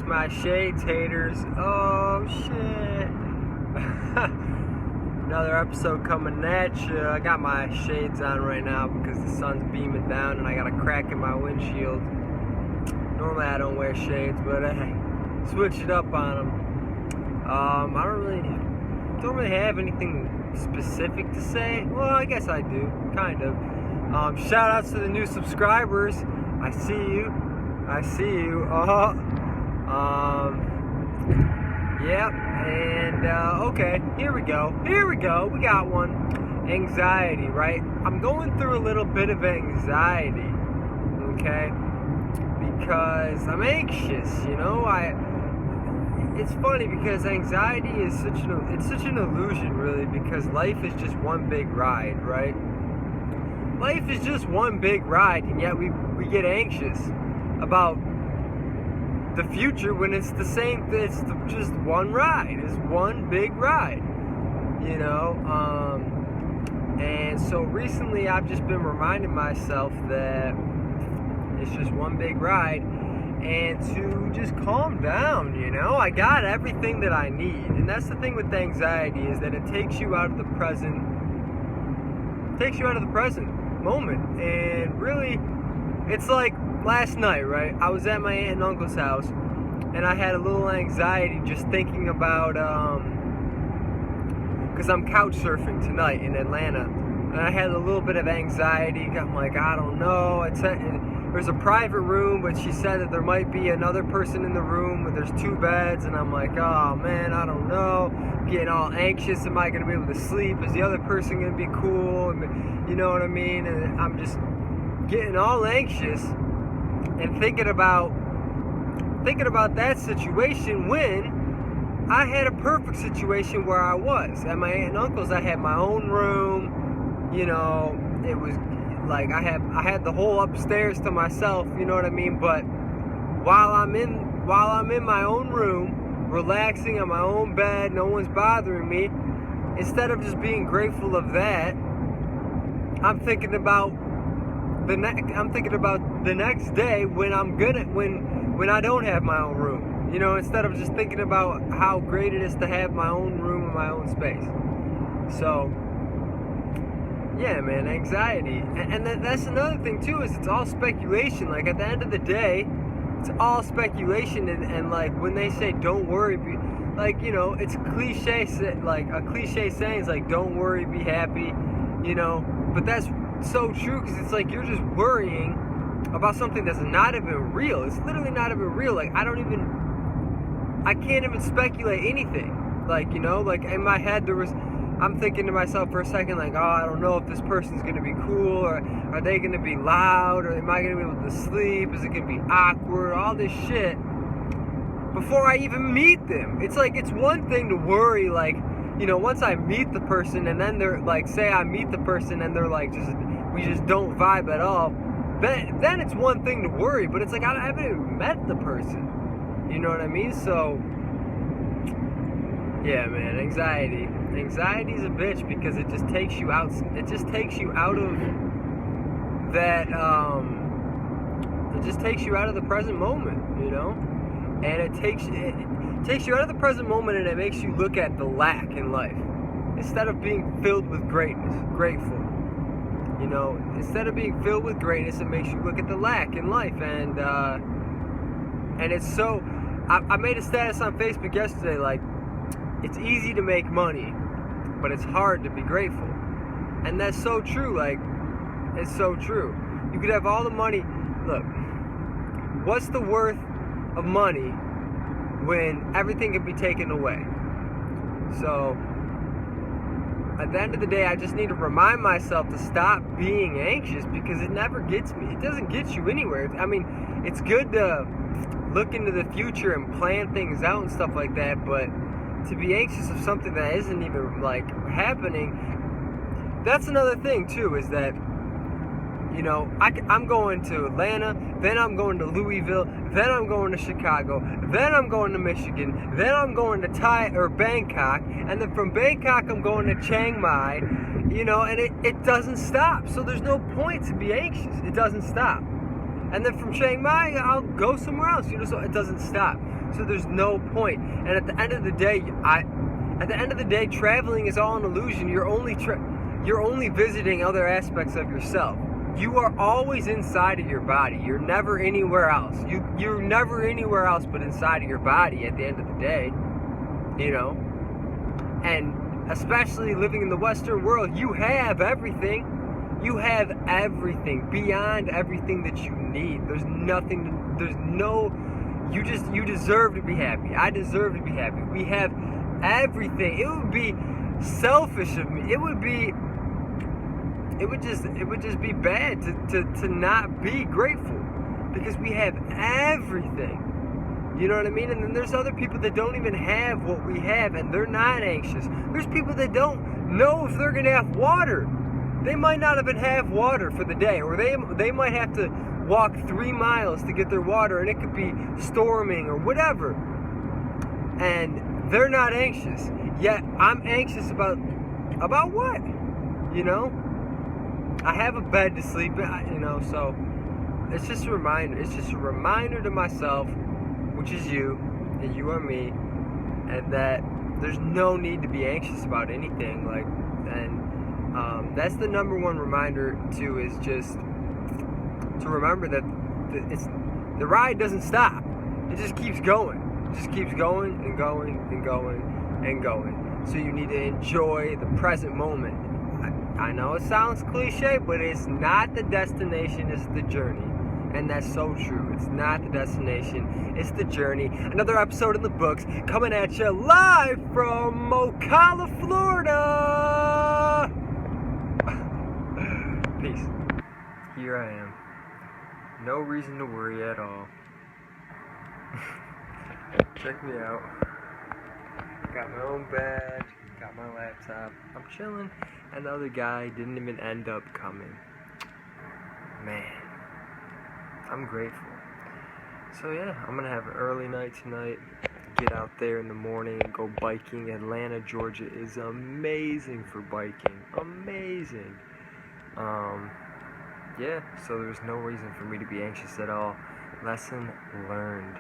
my shades haters. Oh shit. Another episode coming at you. I got my shades on right now because the sun's beaming down and I got a crack in my windshield. Normally I don't wear shades, but hey, switch it up on them. I don't really have anything specific to say. Well, I guess I do, kind of. Shout outs to the new subscribers. I see you. Yep. And okay, here we go. We got one. Anxiety, right? I'm going through a little bit of anxiety. Okay, because I'm anxious. You know, It's funny because anxiety is such an illusion, really, because life is just one big ride, right? Life is just one big ride, and yet we get anxious about the future when it's the same. It's just one ride. It's one big ride, you know. And so recently, I've just been reminding myself that it's just one big ride. And to just calm down, you know, I got everything that I need. And that's the thing with anxiety, is that it takes you out of the present moment. And really, it's like last night, right? I was at my aunt and uncle's house, and I had a little anxiety just thinking about, because I'm couch surfing tonight in Atlanta, and I had a little bit of anxiety. I'm like, I don't know. There's a private room, but she said that there might be another person in the room, but there's 2 beds, and I'm like, oh man, I don't know. I'm getting all anxious. Am I going to be able to sleep? Is the other person going to be cool? And, you know what I mean? And I'm just getting all anxious and thinking about that situation when I had a perfect situation where I was. At my aunt and uncle's, I had my own room, you know, it was like I had the whole upstairs to myself, you know what I mean? But while I'm in my own room, relaxing on my own bed, no one's bothering me, instead of just being grateful of that, I'm thinking about the next day when when I don't have my own room. You know, instead of just thinking about how great it is to have my own room and my own space. So yeah, man, anxiety. And that's another thing, too, is it's all speculation. Like, at the end of the day, it's all speculation. And like, when they say, don't worry, like, you know, it's cliche, like, a cliche saying is like, don't worry, be happy, you know. But that's so true, because it's like, you're just worrying about something that's not even real. It's literally not even real. Like, I can't even speculate anything. Like, you know, like, in my head, I'm thinking to myself for a second, like, oh, I don't know if this person's going to be cool, or are they going to be loud, or am I going to be able to sleep? Is it going to be awkward? All this shit before I even meet them. It's like, it's one thing to worry, like, you know, once I meet the person, and then they're like, say I meet the person and they're like, we just don't vibe at all, then it's one thing to worry. But it's like, I haven't even met the person, you know what I mean? So yeah, man, anxiety. Anxiety's a bitch, because it just takes you out. It just takes you out of that. It just takes you out of the present moment, you know. And it takes you out of the present moment, and it makes you look at the lack in life instead of being filled with greatness, grateful. You know, instead of being filled with greatness, it makes you look at the lack in life. And it's so. I made a status on Facebook yesterday, like, it's easy to make money, but it's hard to be grateful. And that's so true. Like, it's so true. You could have all the money. Look, what's the worth of money when everything can be taken away? So at the end of the day, I just need to remind myself to stop being anxious, because it never gets me. It doesn't get you anywhere. I mean, it's good to look into the future and plan things out and stuff like that, but to be anxious of something that isn't even, like, happening, that's another thing, too, is that, you know, I'm going to Atlanta, then I'm going to Louisville, then I'm going to Chicago, then I'm going to Michigan, then I'm going to Bangkok, and then from Bangkok I'm going to Chiang Mai, you know, and it doesn't stop. So there's no point to be anxious. It doesn't stop. And then from Chiang Mai, I'll go somewhere else, you know, so it doesn't stop. So there's no point. And at the end of the day, traveling is all an illusion. You're only visiting other aspects of yourself. You are always inside of your body. You're never anywhere else. You're never anywhere else but inside of your body at the end of the day. You know? And especially living in the Western world, you have everything. You have everything, beyond everything that you need. You deserve to be happy. I deserve to be happy. We have everything. It would be selfish of me. It would just be bad to not be grateful, because we have everything. You know what I mean? And then there's other people that don't even have what we have, and they're not anxious. There's people that don't know if they're gonna have water. They might not even have water for the day, or they might have to walk 3 miles to get their water, and it could be storming or whatever. And they're not anxious. Yet I'm anxious about what? You know? I have a bed to sleep in, you know, so it's just a reminder. It's just a reminder to myself, which is you, and you are me, and that there's no need to be anxious about anything. That's the number one reminder too, is just to remember that the ride doesn't stop. It just keeps going. It just keeps going and going and going and going. So you need to enjoy the present moment. I know it sounds cliche, but it's not the destination, it's the journey. And that's so true. It's not the destination, it's the journey. Another episode in the books, coming at you live from Ocala, Florida. Peace. Here I am. No reason to worry at all. Check me out. Got my own bed, got my laptop. I'm chilling. And the other guy didn't even end up coming. Man, I'm grateful. So yeah, I'm gonna have an early night tonight. Get out there in the morning and go biking. Atlanta, Georgia is amazing for biking. Amazing. Yeah, so there's no reason for me to be anxious at all. Lesson learned.